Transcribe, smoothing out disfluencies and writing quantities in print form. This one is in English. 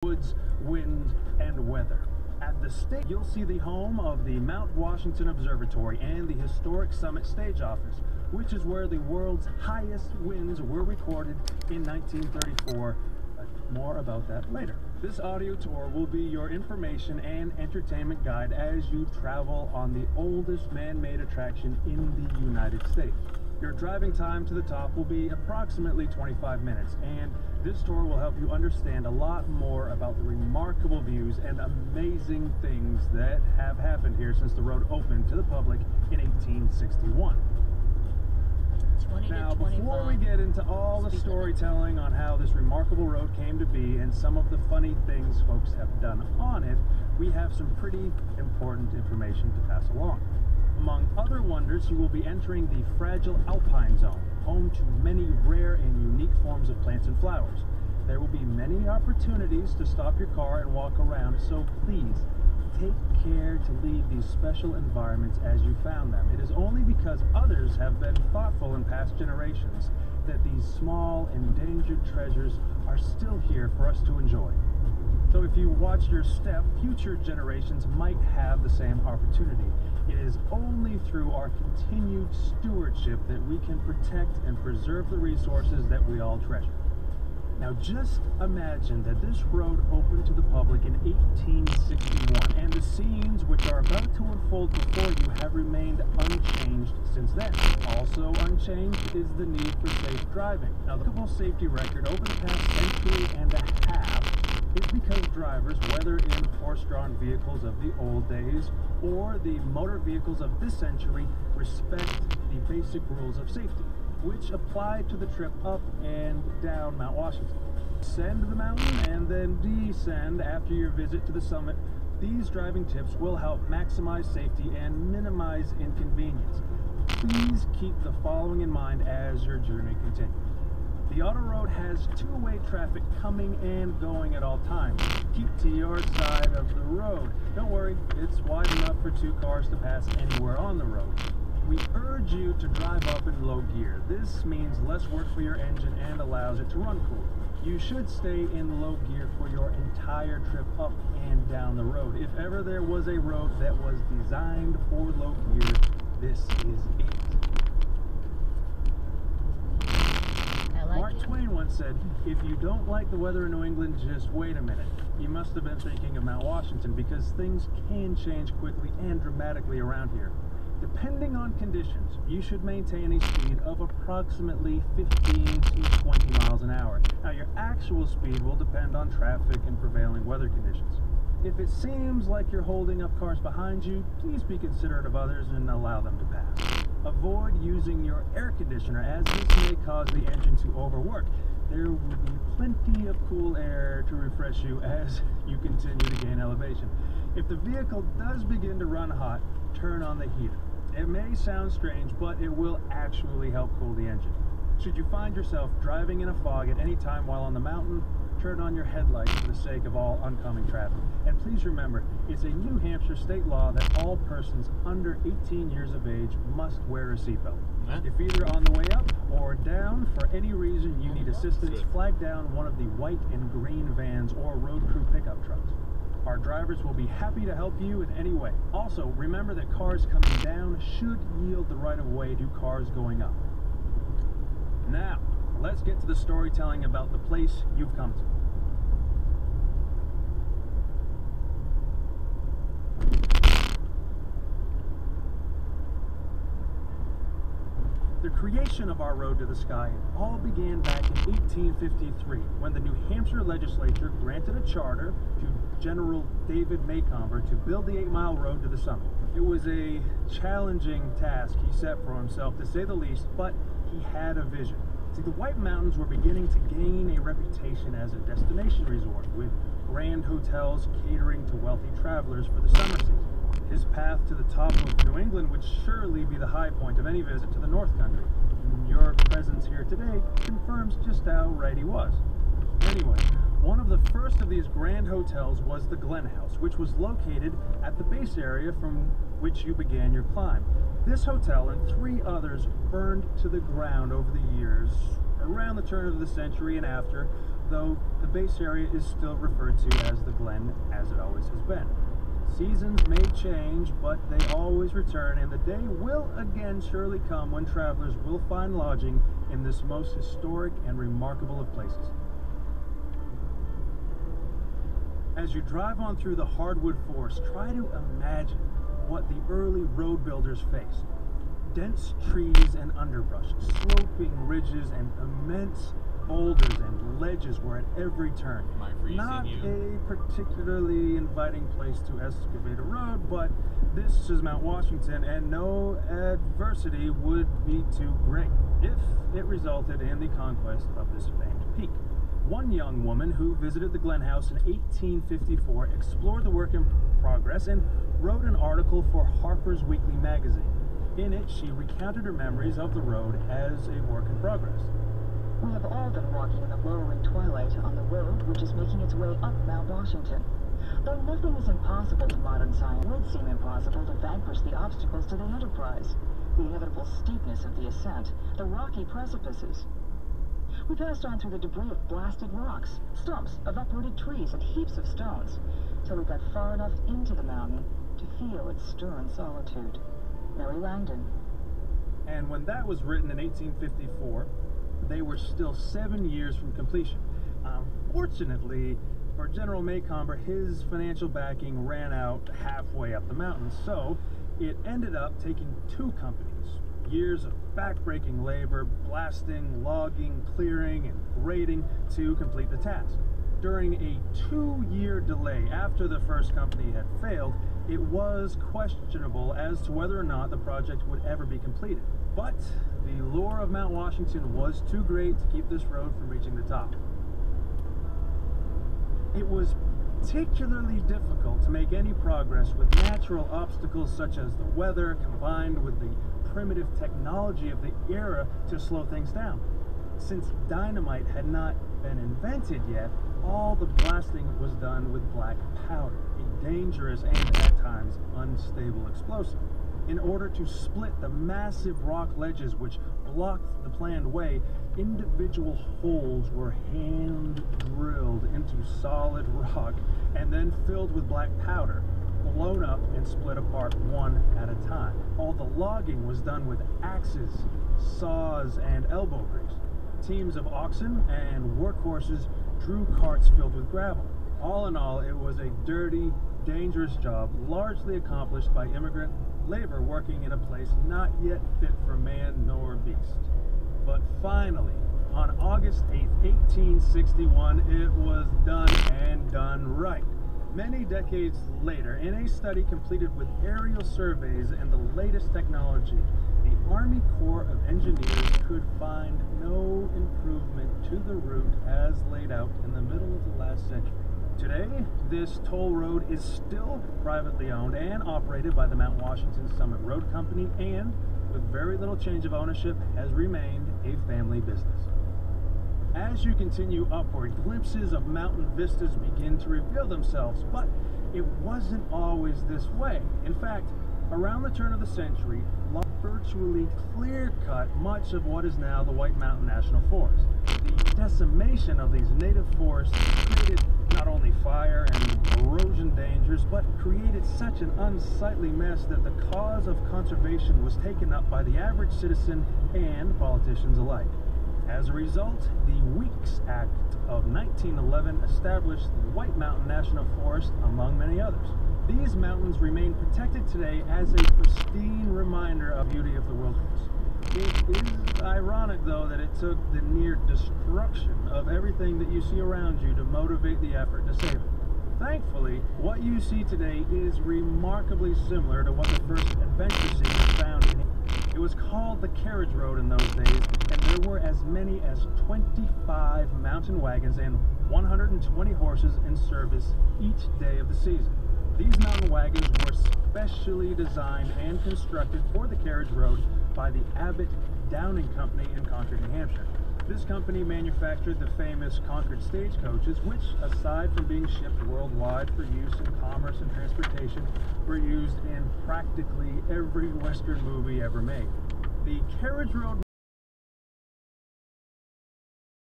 woods, wind, and weather. At the state, you'll see the home of the Mount Washington Observatory and the historic Summit Stage Office, which is where the world's highest winds were recorded in 1934. More about that later. This audio tour will be your information and entertainment guide as you travel on the oldest man-made attraction in the United States. Your driving time to the top will be approximately 25 minutes, and this tour will help you understand a lot more about the remarkable views and amazing things that have happened here since the road opened to the public in 1861. Now, before we get into all the storytelling on how this remarkable road came to be and some of the funny things folks have done on it, we have some pretty important information to pass along. Among other wonders, you will be entering the Fragile Alpine Zone, home to many rare and unique forms of plants and flowers. There will be many opportunities to stop your car and walk around, so please take care to leave these special environments as you found them. It is only because others have been thoughtful in past generations that these small, endangered treasures are still here for us to enjoy. So if you watch your step, future generations might have the same opportunity. It is only through our continued stewardship that we can protect and preserve the resources that we all treasure. Now just imagine that this road opened to the public in 1861, and the scenes which are about to unfold before you have remained unchanged since then. Also unchanged is the need for safe driving. Now the remarkable safety record over the past century and a half is because drivers, whether in horse-drawn vehicles of the old days or the motor vehicles of this century, respect the basic rules of safety, which apply to the trip up and down Mount Washington. Ascend the mountain and then descend after your visit to the summit. These driving tips will help maximize safety and minimize inconvenience. Please keep the following in mind as your journey continues. The auto road has two-way traffic coming and going at all times. Keep to your side of the road. Don't worry, it's wide enough for two cars to pass anywhere on the road. We urge you to drive up in low gear. This means less work for your engine and allows it to run cooler. You should stay in low gear for your entire trip up and down the road. If ever there was a road that was designed for low gear, this is it. Mark Twain once said, if you don't like the weather in New England, just wait a minute. You must have been thinking of Mount Washington because things can change quickly and dramatically around here. Depending on conditions, you should maintain a speed of approximately 15 to 20 miles an hour. Now, your actual speed will depend on traffic and prevailing weather conditions. If it seems like you're holding up cars behind you, please be considerate of others and allow them to pass. Avoid using your air conditioner, as this may cause the engine to overwork. There will be plenty of cool air to refresh you as you continue to gain elevation. If the vehicle does begin to run hot, turn on the heater. It may sound strange, but it will actually help cool the engine. Should you find yourself driving in a fog at any time while on the mountain, turn on your headlights for the sake of all oncoming traffic. And please remember, it's a New Hampshire state law that all persons under 18 years of age must wear a seatbelt. If either on the way up or down, for any reason you need assistance, flag down one of the white and green vans or road crew pickup trucks. Our drivers will be happy to help you in any way. Also, remember that cars coming down should yield the right of way to cars going up. Now, let's get to the storytelling about the place you've come to. The creation of our road to the sky all began back in 1853 when the New Hampshire legislature granted a charter to General David Macomber to build the 8-mile road to the summit. It was a challenging task he set for himself, to say the least, but he had a vision. See, the White Mountains were beginning to gain a reputation as a destination resort, with grand hotels catering to wealthy travelers for the summer season. His path to the top of New England would surely be the high point of any visit to the North Country. And your presence here today confirms just how right he was. Anyway, one of the first of these grand hotels was the Glen House, which was located at the base area from which you began your climb. This hotel and 3 others burned to the ground over the years, around the turn of the century and after, though the base area is still referred to as the Glen, as it always has been. Seasons may change, but they always return, and the day will again surely come when travelers will find lodging in this most historic and remarkable of places. As you drive on through the hardwood forest, try to imagine what the early road builders faced. Dense trees and underbrush, sloping ridges, and immense boulders and ledges were at every turn. Not a particularly inviting place to excavate a road, but this is Mount Washington, and no adversity would be too great if it resulted in the conquest of this famed peak. One young woman who visited the Glen House in 1854 explored the work in progress and wrote an article for Harper's Weekly magazine. In it, she recounted her memories of the road as a work in progress. We have all been walking in the lowering twilight on the road which is making its way up Mount Washington. Though nothing is impossible to modern science, it would seem impossible to vanquish the obstacles to the enterprise. The inevitable steepness of the ascent, the rocky precipices. We passed on through the debris of blasted rocks, stumps of uprooted trees, and heaps of stones, till we got far enough into the mountain to feel its stern solitude. Mary Langdon. And when that was written in 1854, they were still 7 years from completion. Fortunately for General Maycomber, his financial backing ran out halfway up the mountain, so it ended up taking 2 companies. Years of backbreaking labor, blasting, logging, clearing, and grading to complete the task. During a 2-year delay after the first company had failed, it was questionable as to whether or not the project would ever be completed. But the lure of Mount Washington was too great to keep this road from reaching the top. It was particularly difficult to make any progress with natural obstacles such as the weather combined with the primitive technology of the era to slow things down. Since dynamite had not been invented yet, all the blasting was done with black powder, a dangerous and at times unstable explosive. In order to split the massive rock ledges which blocked the planned way, individual holes were hand drilled into solid rock and then filled with black powder, blown up and split apart one at a time. All the logging was done with axes, saws, and elbow grease. Teams of oxen and workhorses drew carts filled with gravel. All in all, it was a dirty, dangerous job, largely accomplished by immigrant labor working in a place not yet fit for man nor beast. But finally, on August 8, 1861, it was done, and done right. Many decades later, in a study completed with aerial surveys and the latest technology, the Army Corps of Engineers could find no improvement to the route as laid out in the middle of the last century. Today, this toll road is still privately owned and operated by the Mount Washington Summit Road Company, and with very little change of ownership, has remained a family business. As you continue upward, glimpses of mountain vistas begin to reveal themselves, but it wasn't always this way. In fact, around the turn of the century, virtually clear-cut much of what is now the White Mountain National Forest. The decimation of these native forests created not only fire and erosion dangers, but created such an unsightly mess that the cause of conservation was taken up by the average citizen and politicians alike. As a result, the Weeks Act of 1911 established the White Mountain National Forest, among many others. These mountains remain protected today as a pristine reminder of the beauty of the wilderness. It is ironic, though, that it took the near destruction of everything that you see around you to motivate the effort to save it. Thankfully, what you see today is remarkably similar to what the first adventure scene found in. It was called the carriage road in those days, and there were as many as 25 mountain wagons and 120 horses in service each day of the season. These mountain wagons were specially designed and constructed for the carriage road by the Abbott Downing Company in Concord, New Hampshire. This company manufactured the famous Concord stagecoaches, which, aside from being shipped worldwide for use in commerce and transportation, were used in practically every Western movie ever made. The carriage road